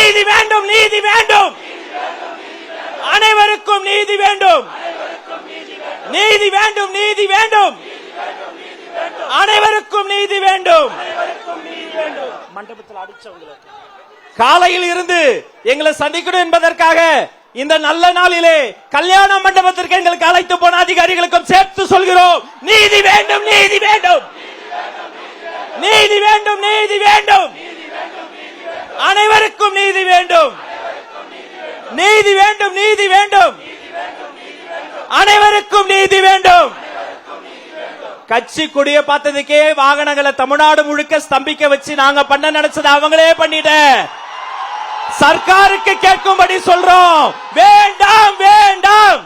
நீதி வேண்டும், நீதி வேண்டும், அனைவருக்கும் நீதி வேண்டும், நீதி வேண்டும், நீதி வேண்டும், அனைவருக்கும் நீதி வேண்டும். மண்டபத்தில் அடிச்சவங்களுக்கு காலையில் இருந்து எங்களை சந்திக்கணும் என்பதற்காக இந்த நல்ல நாளிலே கல்யாண மண்டபத்திற்கு எங்களுக்கு அழைத்து போன அதிகாரிகளுக்கும் சேர்த்து சொல்கிறோம், நீதி வேண்டும், நீதி வேண்டும், நீதி வேண்டும், நீதி வேண்டும், அனைவருக்கும் நீதி வேண்டும், நீதி வேண்டும், நீதி வேண்டும், அனைவருக்கும் நீதி வேண்டும். கட்சி கொடிய பார்த்ததுக்கே வாகனங்களை தமிழ்நாடு முழுக்க ஸ்தம்பிக்க வச்சு நாங்க பண்ண நினைச்சது அவங்களே பண்ணிட்ட. சர்க்காருக்கு கேட்கும்படி சொல்றோம், வேண்டாம், வேண்டாம்,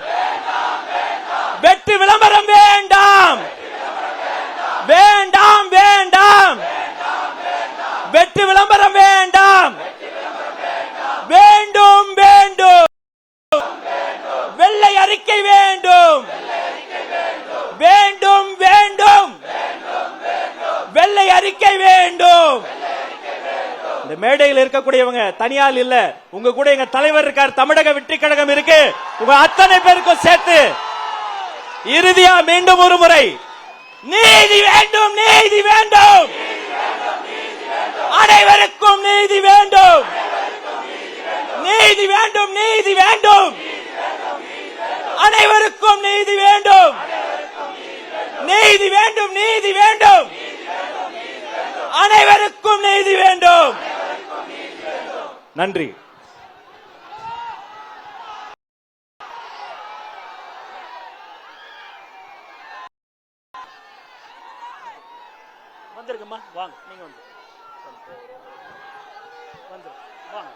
வெட்டு விளம்பரம் வேண்டாம், வேண்டாம், வேண்டாம், வெட்டு விளம்பரம் வேண்டாம், வேண்டும், வேண்டும், வெள்ளை அறிக்கை வேண்டும், வேண்டும், வேண்டும், வெள்ளை அறிக்கை வேண்டும். இந்த மேடையில் இருக்கக்கூடியவங்க தனியால் இல்ல, உங்க கூட எங்க தலைவர் இருக்கார், தமிழக வெற்றி கழகம் இருக்கு, உங்க அத்தனை பேருக்கும் சேர்த்து இறுதியா மீண்டும் ஒரு முறை நீதி வேண்டும், நீதி வேண்டும், அனைவருக்கும் நீதி வேண்டும், நீதி வேண்டும், நீதி வேண்டும், அனைவருக்கும் நீதி வேண்டும், நீதி வேண்டும், நீதி வேண்டும், அனைவருக்கும் நீதி வேண்டும். நன்றி. வந்துருங்கம்மா, வாங்க, நீங்க வந்து வாங்க.